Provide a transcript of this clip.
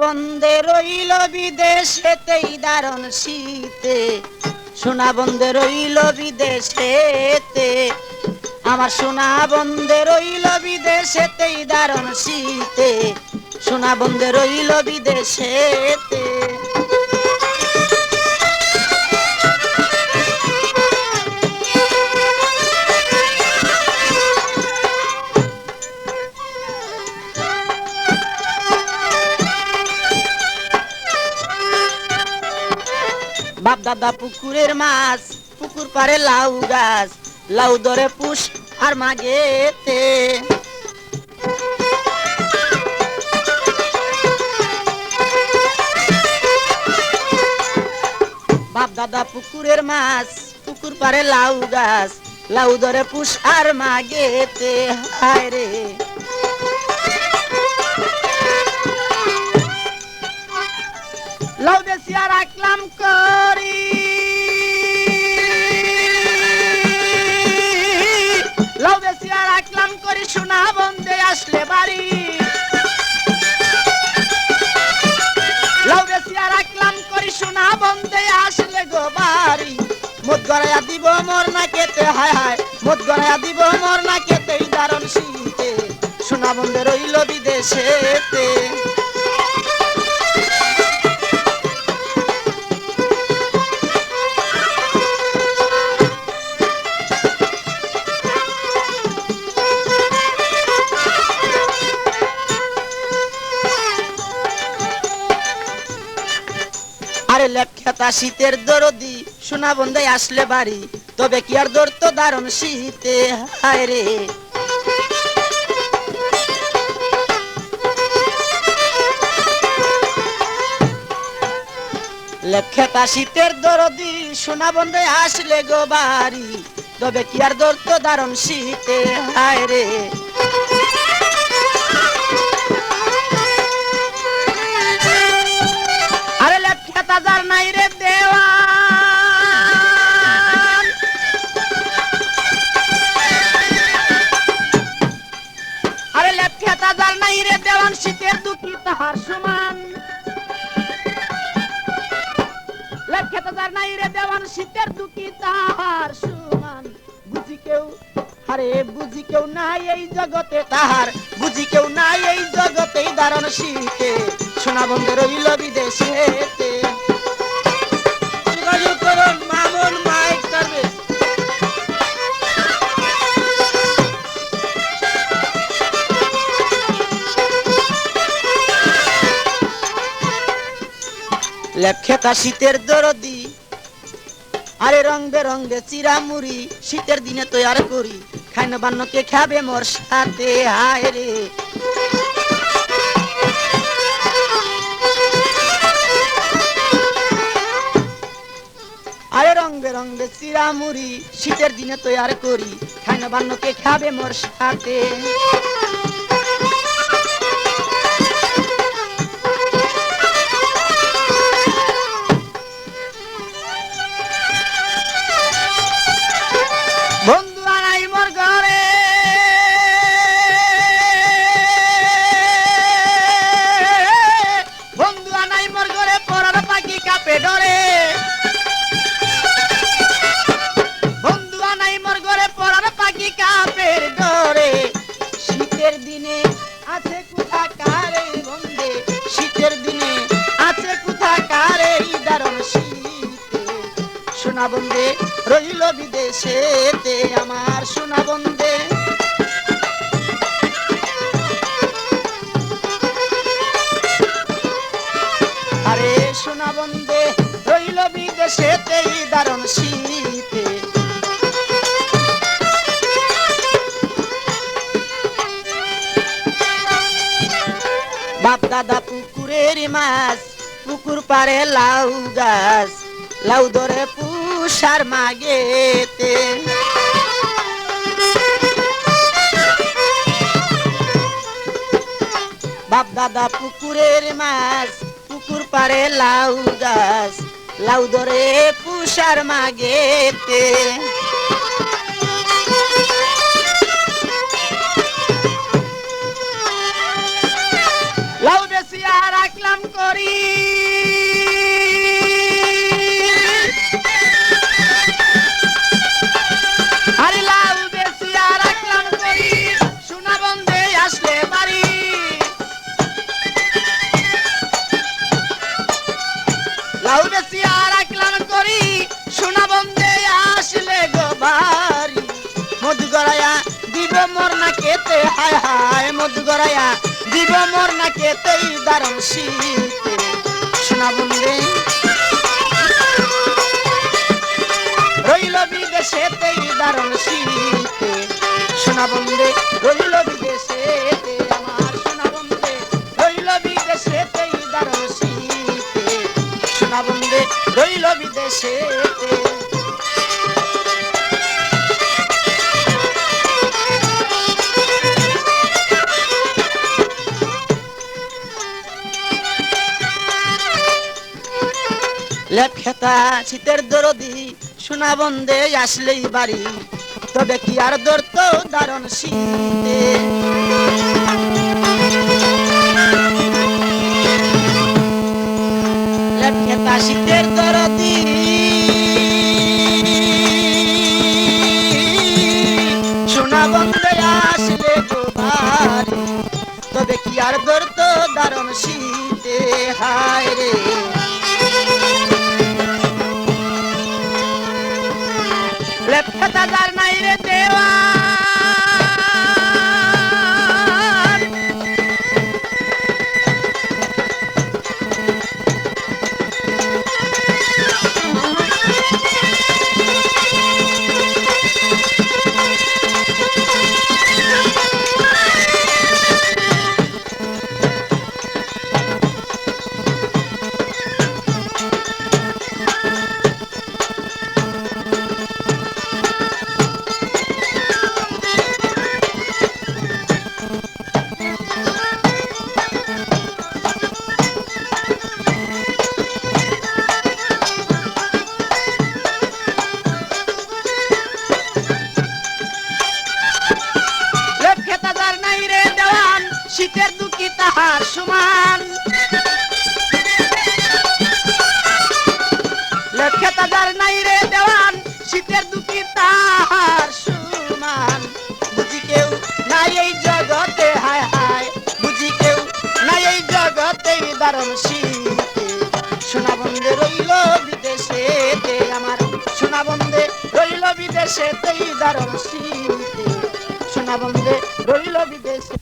বন্ধে রইল বিদেশেতেই দারুণ শীতে, সোনা বন্ধে রইল বিদেশেতে, আমার সোনা বন্ধে রইল বিদেশেতেই দারুণ শীতে, সোনা বন্ধে রইল বিদেশেতে। বাপ দাদা পুকুরের মাছ, পুকুর পারে লাউ গাছ, লাউ ধরে পুষ আর মাগেতে। বাপ দাদা পুকুরের মাছ, পুকুর পারে লাউ গাছ, লাউ ধরে পুষ আর মাগেতে। হায় রে লাউ বেশি আর রাখলাম করি, লাউ বেশি আর রাখলাম করি, সোনা বন্ধে আসলে বাড়ি। লাউ বেশি আর রাখলাম করি, সোনা বন্ধে আসলে গো বাড়ি। মদ গড়াইয়া দিব মোর না কেতে, হায় হায় মদ গড়াইয়া দিব মোর না কেতে, দারুণ শীতে, সোনা বন্ধে রইল বিদেশেতে। আরে লেপখেতা শীতের দরদি, সোনা বন্ধে আসলে বাড়ি, তবে কি আর ধরতো দারুণ শীতে। হায় রে লেপখেতা শীতের দরদি, সোনা বন্ধে আসলে গো বাড়ি, তবে কি আর ধরতো দারুণ শীতে। হায় রে আরে লেপখেতা যার নাই রে দেওয়ান, আরে লেপখেতা যার নাই রে দেওয়ান, শীতের দুঃখী তাহার সমান। লেপখেতা যার নাই রে দেওয়ান, শীতের দুঃখী তাহার সমান। বুঝি কেউ, আরে বুঝি কেউ নাই এই জগতে তাহার, বুঝি কেউ নাই এই জগতে দারুণ শীতে, সোনা বন্ধে রইল বিদেশেতে। যোগাযোগ করুন মামুন মাইক সার্ভিস। লেপখেতা শীতের দরদি, আরে রং বেরঙ্গে চিরামুড়ি, শীতের দিনে তৈয়ার করি, খাইন বান্নকে খাবে মোর সাথে। হায় রে আরে রং বেরঙ্গে চিরামুড়ি, শীতের দিনে তৈয়ার করি, খাইন বান্নকে খাবে মোর সাথে। বন্ধু আনাই মোর ঘরে, বন্ধু আনাই মোর ঘরে, পরার পাখি কাপে ডরে। বন্ধু আনাই মোর ঘরে, পরার পাখি কাপের ডরে। শীতের দিনে আছে কোথা কারে বন্ধে, শীতের দিনে আছে কোথা কারে দারুণ শীতে, সোনা বন্ধে রইল বিদেশেতে, আমার সোনা বন্ধে। আরে সোনা বন্ধে রইল বিদেশেতে দারুণ শীতে। বাপ দাদা পুকুরের মাছ, পুকুর পারে লাউ গাছ, লাউ ধরে পুষ আর মাগেতে। বাপ দাদা পুকুরের মাছ, পুকুর পারে লাউ গাছ, লাউ ধরে পুষ আর মাগেতে। লাউ বেশি আর রাখলাম না কেতে হায় হায় মধু গড়াইয়া দিব মোর না কেতেই দারুণ শীতে সোনা বন্ধে রইল বিদেশেতেই দারুণ শীতে সোনা বন্ধে রইল বিদেশেতে আমার সোনা বন্ধে রইল বিদেশেতেই দারুণ শীতে সোনা বন্ধে রইল বিদেশেতে লেপ খেতা শীতের দরদি সোনা বন্ধে আসলেই বাড়ি তবে কি আর ধরত দারুণ শীতে লেপ খেতা শীতের দরদি সোনা বন্ধে আসলে বাড়ি তবে কি আর ধরত দারুণ শীতে হায় রে লেপটা যার নাই রে দেওয়ান শীতের দুঃখী তাহার সমান লক্ষ্যে তাজার নাই রে দেওয়ান শীতের দুঃখী তাহার সমান বুঝি কেউ নাই এই জগতে হায় হায় বুঝি কেউ নাই এই জগতে দারুণ শীতে সোনা বন্ধে রইল বিদেশেতে আমার সোনা বন্ধে রইল বিদেশেতেই দারুণ শীতে সোনা বন্ধে রইল বিদেশে